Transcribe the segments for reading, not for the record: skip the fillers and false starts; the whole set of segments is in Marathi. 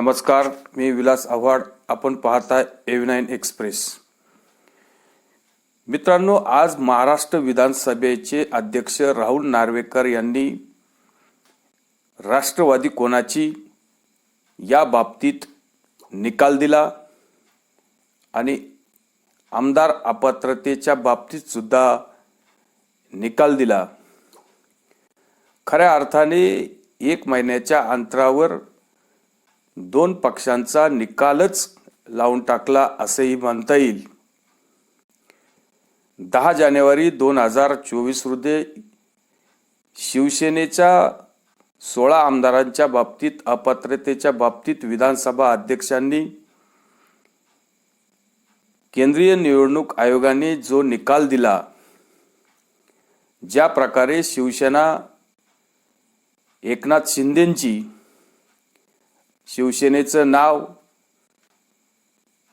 नमस्कार, मी विलास आव्हाड. आपण पाहताय A9 एक्सप्रेस. मित्रांनो, आज महाराष्ट्र विधानसभेचे अध्यक्ष राहुल नार्वेकर यांनी राष्ट्रवादी कोणाची या बाबतीत निकाल दिला आणि आमदार अपात्रतेच्या बाबतीत सुद्धा निकाल दिला. खऱ्या अर्थाने 1 महिन्याच्या अंतरावर 2 पक्षांचा निकालच लावून टाकला असेही म्हणता येईल. 10 जानेवारी 2024 रोजी शिवसेनेच्या 16 आमदारांच्या बाबतीत अपात्रतेच्या बाबतीत विधानसभा अध्यक्षांनी केंद्रीय निवडणूक आयोगाने जो निकाल दिला, ज्या प्रकारे शिवसेना एकनाथ शिंदेंची शिवसेनेचं नाव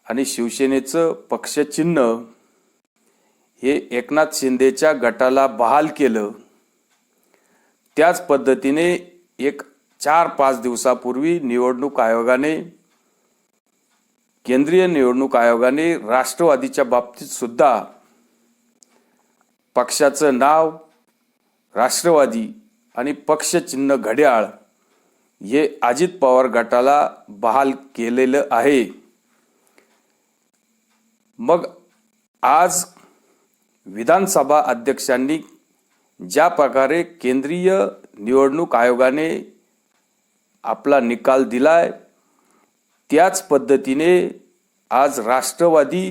आणि शिवसेनेचं पक्षचिन्ह हे एकनाथ शिंदेच्या गटाला बहाल केलं, त्याच पद्धतीने 4-5 दिवसापूर्वी केंद्रीय निवडणूक आयोगाने राष्ट्रवादीच्या बाबतीत सुद्धा पक्षाचं नाव राष्ट्रवादी आणि पक्षचिन्ह घड्याळ हे अजित पवार गटाला बहाल केलेलं आहे. मग आज विधानसभा अध्यक्षांनी ज्या प्रकारे केंद्रीय निवडणूक आयोगाने आपला निकाल दिलाय, त्याच पद्धतीने आज राष्ट्रवादी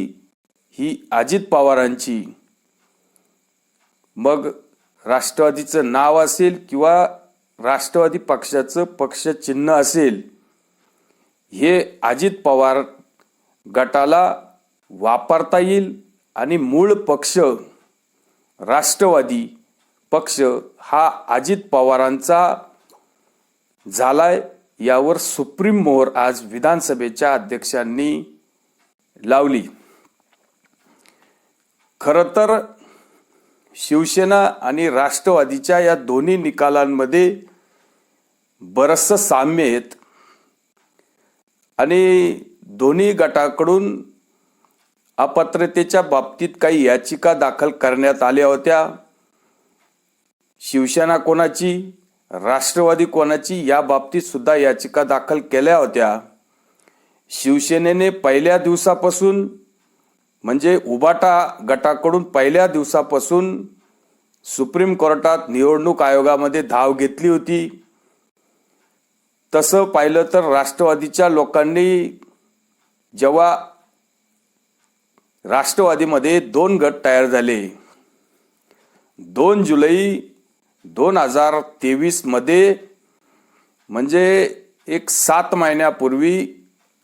ही अजित पवारांची, मग राष्ट्रवादीचं नाव असेल किंवा राष्ट्रवादी पक्षाचं पक्षचिन्ह असेल, हे अजित पवार गटाला वापरता येईल आणि मूळ पक्ष राष्ट्रवादी पक्ष हा अजित पवारांचा झालाय, यावर सुप्रीम मोहर आज विधानसभेच्या अध्यक्षांनी लावली. खरं तर शिवसेना आणि राष्ट्रवादीच्या या दोन्ही निकालांमध्ये बरंचसं साम्य आहेत आणि दोन्ही गटाकडून अपात्रतेच्या बाबतीत काही याचिका दाखल करण्यात आल्या होत्या. शिवसेना कोणाची, राष्ट्रवादी कोणाची या बाबतीत सुद्धा याचिका दाखल केल्या होत्या. शिवसेनेने पहिल्या दिवसापासून, म्हणजे उबाटा गटाकडून पहिल्या दिवसापासून सुप्रीम कोर्टात निवडणूक आयोगामध्ये धाव घेतली होती. तसं पाहिलं तर राष्ट्रवादीच्या लोकांनी जेव्हा राष्ट्रवादीमध्ये 2 गट तयार झाले, 2 जुलै 2023 मध्ये, म्हणजे 7 महिन्यापूर्वी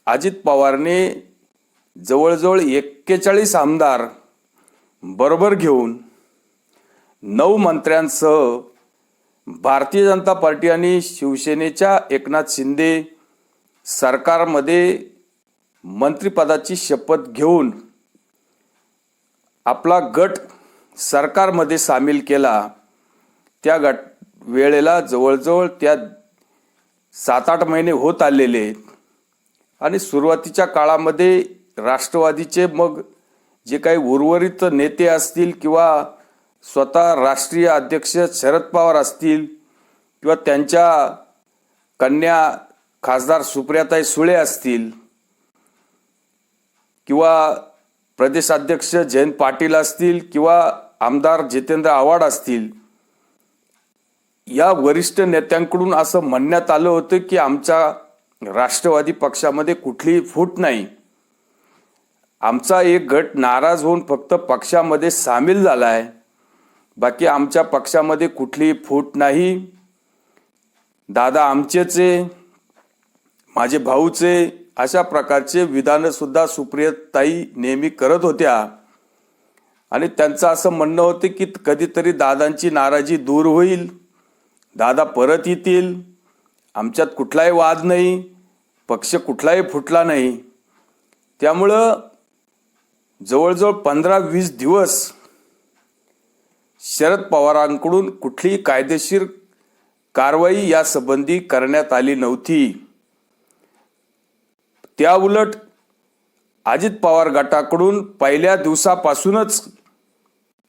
अजित पवारने जवळजवळ 41 आमदार बरोबर घेऊन 9 मंत्र्यांसह भारतीय जनता पार्टी आणि शिवसेनेच्या एकनाथ शिंदे सरकारमध्ये मंत्रिपदाची शपथ घेऊन आपला गट सरकारमध्ये सामील केला. त्या वेळेला जवळजवळ त्या 7-8 महिने होत आलेले आणि सुरुवातीच्या काळामध्ये राष्ट्रवादीचे मग जे काही उर्वरित नेते असतील किंवा स्वतः राष्ट्रीय अध्यक्ष शरद पवार असतील किंवा त्यांच्या कन्या खासदार सुप्रियाताई सुळे असतील किंवा प्रदेशाध्यक्ष जयंत पाटील असतील किंवा आमदार जितेंद्र आव्हाड असतील, या वरिष्ठ नेत्यांकडून असं म्हणण्यात आलं होतं की आमच्या राष्ट्रवादी पक्षामध्ये कुठलीही फूट नाही, आमचा एक गट नाराज होऊन फक्त पक्षामध्ये सामील झालाय, बाकी आमच्या पक्षामध्ये कुठलीही फूट नाही, दादा आमचेचे, माझे भाऊचे, अशा प्रकारचे विधानं सुद्धा सुप्रियाताई नेहमी करत होत्या. आणि त्यांचं असं म्हणणं होतं की कधीतरी दादांची नाराजी दूर होईल, दादा परत येतील, आमच्यात कुठलाही वाद नाही, पक्ष कुठलाही फुटला नाही. त्यामुळं जवळजवळ 15-20 दिवस शरद पवारांकडून कुठलीही कायदेशीर कारवाई यासंबंधी करण्यात आली नव्हती. त्या उलट अजित पवार गटाकडून पहिल्या दिवसापासूनच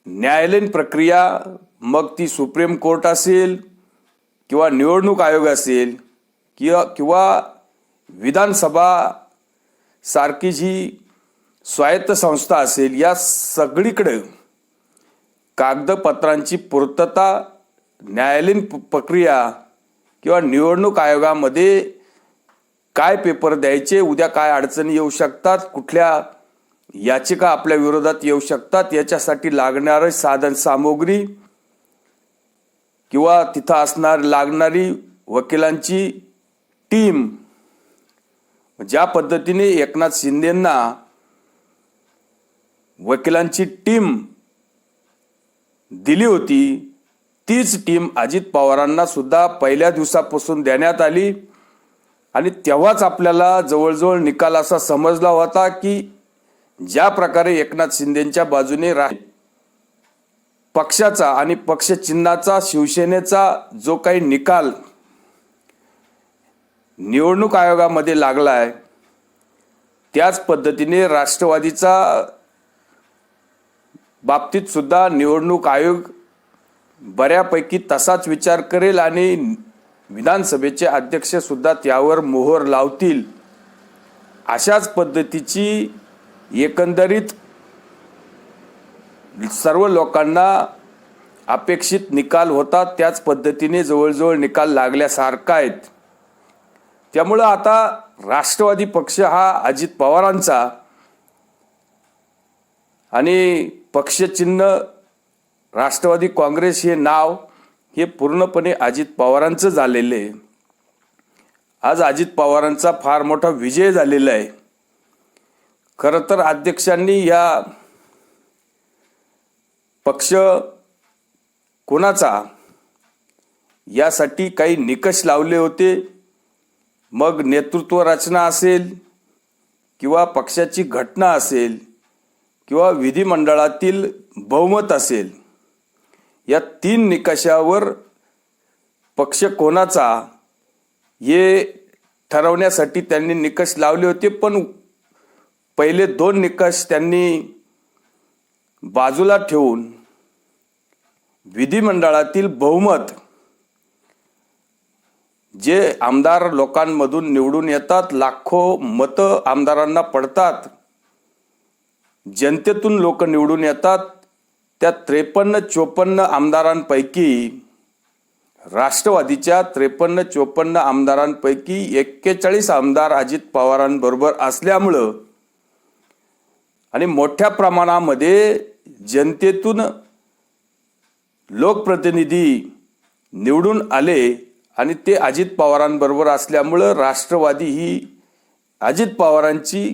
न्यायालयीन प्रक्रिया, मग ती सुप्रीम कोर्ट असेल किंवा निवडणूक आयोग असेल किंवा विधानसभा सारखी जी स्वायत्त संस्था असेल, या सगळीकडे कागदपत्रांची पूर्तता, न्यायालयीन प्रक्रिया किंवा निवडणूक आयोगामध्ये काय पेपर द्यायचे, उद्या काय अडचणी येऊ शकतात, कुठल्या याचिका आपल्या विरोधात येऊ शकतात, याच्यासाठी लागणारी साधन सामुग्री किंवा तिथं लागणारी वकिलांची टीम, ज्या पद्धतीने एकनाथ शिंदेंना वकिलांची टीम दिली होती, तीच टीम अजित पवारांना सुद्धा पहिल्या दिवसापासून देण्यात आली. आणि तेव्हाच आपल्याला जवळजवळ निकाल असा समजला होता की ज्या प्रकारे एकनाथ शिंदेंच्या बाजूने पक्षाचा आणि पक्षचिन्हाचा, शिवसेनेचा जो काही निकाल निवडणूक आयोगामध्ये लागलाय, त्याच पद्धतीने राष्ट्रवादीचा बाबतीत सुद्धा निवडणूक आयोग बऱ्यापैकी तसाच विचार करेल आणि विधानसभेचे अध्यक्ष सुद्धा त्यावर मोहर लावतील. अशाच पद्धतीची एकंदरीत सर्व लोकांना अपेक्षित निकाल होता. त्याच पद्धतीने जवळजवळ निकाल लागल्यासारखा आहेत. त्यामुळं आता राष्ट्रवादी पक्ष हा अजित पवारांचा आणि पक्षचिन्ह राष्ट्रवादी काँग्रेस हे नाव हे पूर्णपणे अजित पवारांचं झालेलं आहे. आज अजित पवारांचा फार मोठा विजय झालेला आहे. खरं तर अध्यक्षांनी या पक्ष कोणाचा यासाठी काही निकष लावले होते. मग नेतृत्व रचना असेल किंवा पक्षाची घटना असेल किंवा विधिमंडळातील बहुमत असेल, या 3 निकषावर पक्ष कोणाचा हे ठरवण्यासाठी त्यांनी निकष लावले होते. पण पहिले 2 निकष त्यांनी बाजूला ठेवून विधिमंडळातील बहुमत, जे आमदार लोकांमधून निवडून येतात, लाखो मतं आमदारांना पडतात, जनतेतून लोक निवडून येतात, त्या 53-54 आमदारांपैकी राष्ट्रवादीच्या 53-54 आमदारांपैकी 41 आमदार अजित पवारांबरोबर असल्यामुळं आणि मोठ्या प्रमाणामध्ये जनतेतून लोकप्रतिनिधी निवडून आले आणि ते अजित पवारांबरोबर असल्यामुळं राष्ट्रवादी ही अजित पवारांची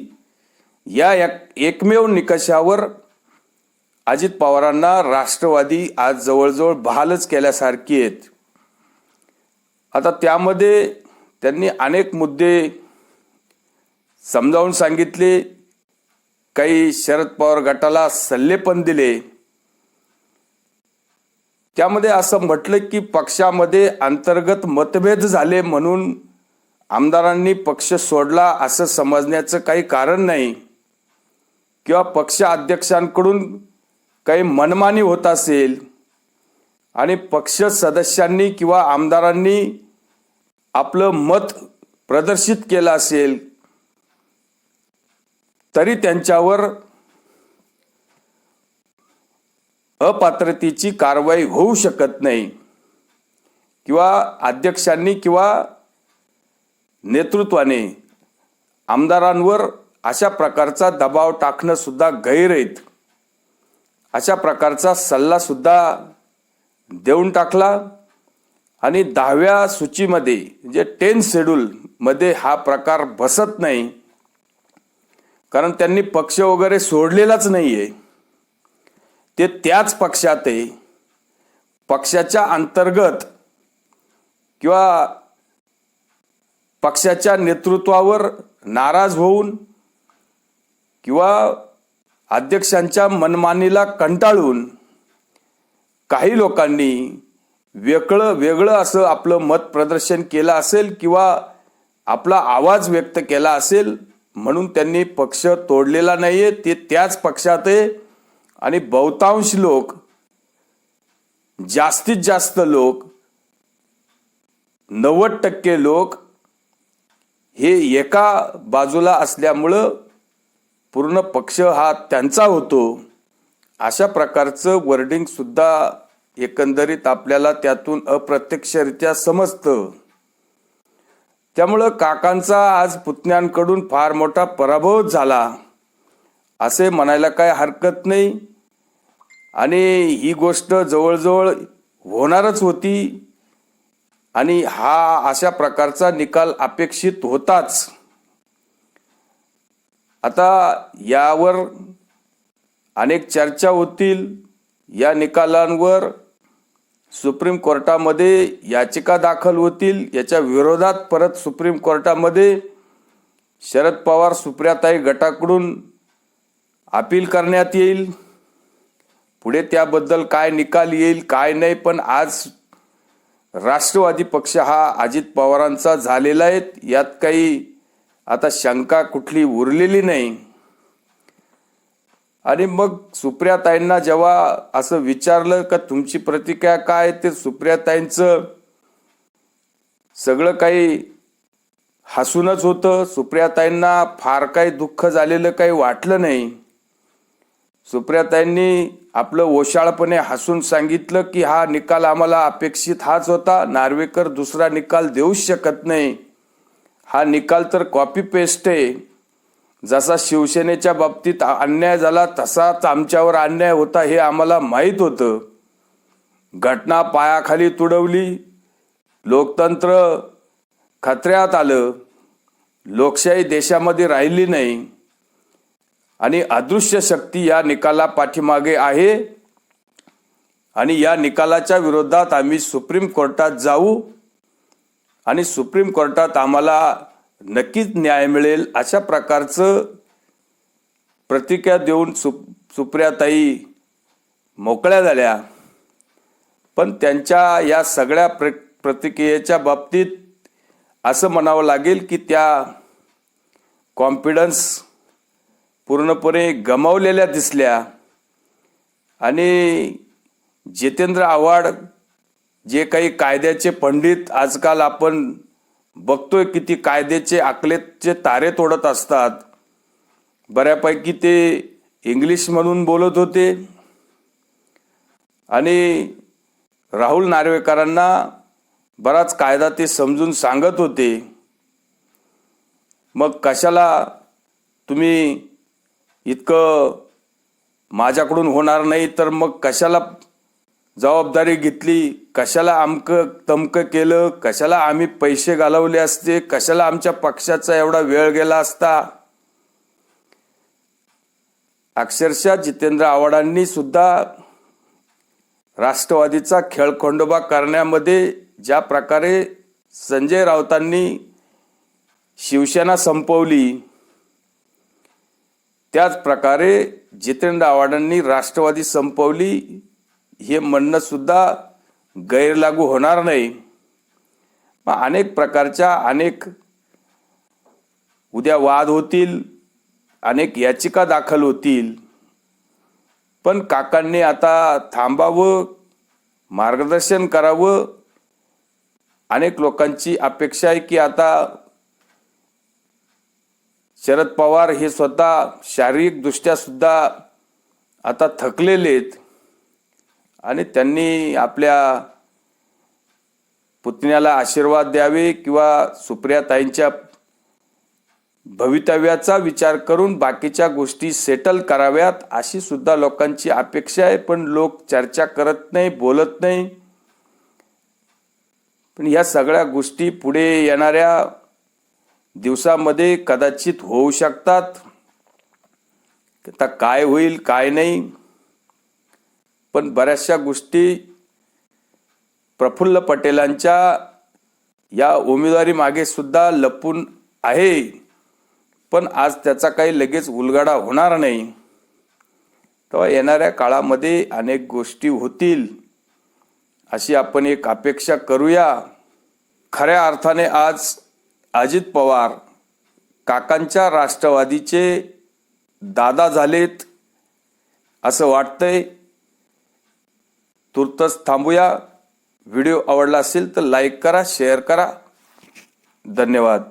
या एकमेव निकषावर अजित पवारांना राष्ट्रवादी आज जवळजवळ बहालच केल्यासारखी आहेत. आता त्यामध्ये त्यांनी अनेक मुद्दे समजावून सांगितले, काही शरद पवार गटाला सल्ले पण दिले. त्यामध्ये असं म्हटलं की पक्षामध्ये अंतर्गत मतभेद झाले म्हणून आमदारांनी पक्ष सोडला असं समजण्याचं काही कारण नाही, किंवा पक्ष अध्यक्षांकडून काही मनमानी होत असेल आणि पक्ष सदस्यांनी किंवा आमदारांनी आपलं मत प्रदर्शित केलं असेल तरी त्यांच्यावर अपात्रतेची कारवाई होऊ शकत नाही, किंवा अध्यक्षांनी किंवा नेतृत्वाने आमदारांवर अशा प्रकारचा दबाव टाकणं सुद्धा गैर आहेत. अशा प्रकारचा सल्ला सुद्धा देऊन टाकला आणि 10व्या सूचीमध्ये जे 10 शेड्यूल मध्ये हा प्रकार बसत नाही, कारण त्यांनी पक्ष वगैरे सोडलेलाच नाहीये. ते त्याच पक्षात आहे. पक्षाच्या अंतर्गत किंवा पक्षाच्या नेतृत्वावर नाराज होऊन किंवा अध्यक्षांच्या मनमानीला कंटाळून काही लोकांनी वेगळं असं आपलं मत प्रदर्शन केलं असेल किंवा आपला आवाज व्यक्त केला असेल, म्हणून त्यांनी पक्ष तोडलेला नाहीये, ते त्याच पक्षात आहे. आणि बहुतांश लोक, जास्तीत जास्त लोक, 90% लोक हे एका बाजूला असल्यामुळं पूर्ण पक्ष हा त्यांचा होतो. अशा प्रकारचं वर्डिंग सुद्धा एकंदरीत आपल्याला त्यातून अप्रत्यक्षरित्या समजतं. त्यामुळं काकांचा आज पुतण्यांकडून फार मोठा पराभव झाला असे म्हणायला काय हरकत नाही. आणि ही गोष्ट जवळजवळ होणारच होती आणि हा अशा प्रकारचा निकाल अपेक्षित होताच. आता यावर अनेक चर्चा होतील. या निकालांवर सुप्रीम कोर्टामध्ये याचिका दाखल होतील. याच्या विरोधात परत सुप्रीम कोर्टामध्ये शरद पवार सुप्रियाताई गटाकडून अपील करण्यात येईल. पुढे त्याबद्दल काय निकाल येईल काय नाही, पण आज राष्ट्रवादी पक्ष हा अजित पवारांचा झालेला आहे. यात काही आता शंका कुठली उरलेली नाही. आणि मग सुप्रियाताईंना जेव्हा असं विचारलं का तुमची प्रतिक्रिया काय, ते सुप्रियाताईंचं सगळं काही हसूनच होतं. सुप्रियाताईंना फार काही दुःख झालेलं काही वाटलं नाही. सुप्रियाताईंनी आपलं ओशाळपणे हसून सांगितलं की हा निकाल आम्हाला अपेक्षित हाच होता. नार्वेकर दुसरा निकाल देऊच शकत नाही. हा निकाल तर कॉपी पेस्ट आहे. जसा शिवसेनेच्या बाबतीत अन्याय झाला तसाच आमच्यावर अन्याय होता हे आम्हाला माहीत होतं. घटना पायाखाली तुडवली. लोकतंत्र खतऱ्यात आलं. लोकशाही देशामध्ये राहिली नाही. आणि अदृश्य शक्ती या निकाला पाठीमागे आहे. आणि या निकालाच्या विरोधात आम्ही सुप्रीम कोर्टात जाऊ आणि सुप्रीम कोर्टात आम्हाला नक्कीच न्याय मिळेल अशा प्रकारचं प्रतिक्रिया देऊन सुप्रियाताई मोकळ्या झाल्या. पण त्यांच्या या सगळ्या प्रतिक्रियेच्या बाबतीत असं म्हणावं लागेल की त्या कॉन्फिडन्स पूर्णपणे गमावलेल्या दिसल्या. आणि जितेंद्र आव्हाड जे काही कायद्याचे पंडित आजकाल आपण बघतोय किती कायद्याचे आकलेचे तारे तोडत असतात. बऱ्यापैकी ते इंग्लिश म्हणून बोलत होते आणि राहुल नार्वेकरांना बराच कायदा ते समजून सांगत होते. मग कशाला तुम्ही इतकं माझ्याकडून होणार नाही तर मग कशाला जबाबदारी घेतली, कशाला अमकं तमकं केलं, कशाला आम्ही पैसे घालवले असते, कशाला आमच्या पक्षाचा एवढा वेळ गेला असता. अक्षरशः जितेंद्र आव्हाडांनी सुद्धा राष्ट्रवादीचा खेळखंडोबा करण्यामध्ये ज्या प्रकारे संजय राऊतांनी शिवसेना संपवली त्याच प्रकारे जितेंद्र आव्हाडांनी राष्ट्रवादी संपवली हे म्हणणं सुद्धा गैरलागू होणार नाही. अनेक प्रकारच्या अनेक उद्या वाद होतील, अनेक याचिका दाखल होतील. पण काकांनी आता थांबावं, मार्गदर्शन करावं. अनेक लोकांची अपेक्षा आहे की आता शरद पवार हे स्वतः शारीरिकदृष्ट्या सुद्धा आता थकलेले आहेत आणि त्यांनी आपल्या पुतण्याला आशीर्वाद द्यावे किंवा सुप्रियाताईंच्या भवितव्याचा विचार करून बाकीच्या गोष्टी सेटल कराव्यात अशी सुद्धा लोकांची अपेक्षा आहे. पण लोक चर्चा करत नाही, बोलत नाही. पण या सगळ्या गोष्टी पुढे येणाऱ्या दिवसामध्ये कदाचित होऊ शकतात. आता काय होईल काय नाही, पण बऱ्याचशा गोष्टी प्रफुल्ल पटेलांच्या या उमेदवारी मागे सुद्धा लपून आहे. पण आज त्याचा काही लगेच उलगडा होणार नाही. तेव्हा येणाऱ्या काळामध्ये अनेक गोष्टी होतील अशी आपण एक अपेक्षा करूया. खऱ्या अर्थाने आज अजित पवार काकांच्या राष्ट्रवादीचे दादा झालेत असं वाटतंय. तुर्तच थांबूया. व्हिडिओ आवडला असेल तर लाईक करा, शेअर करा. धन्यवाद.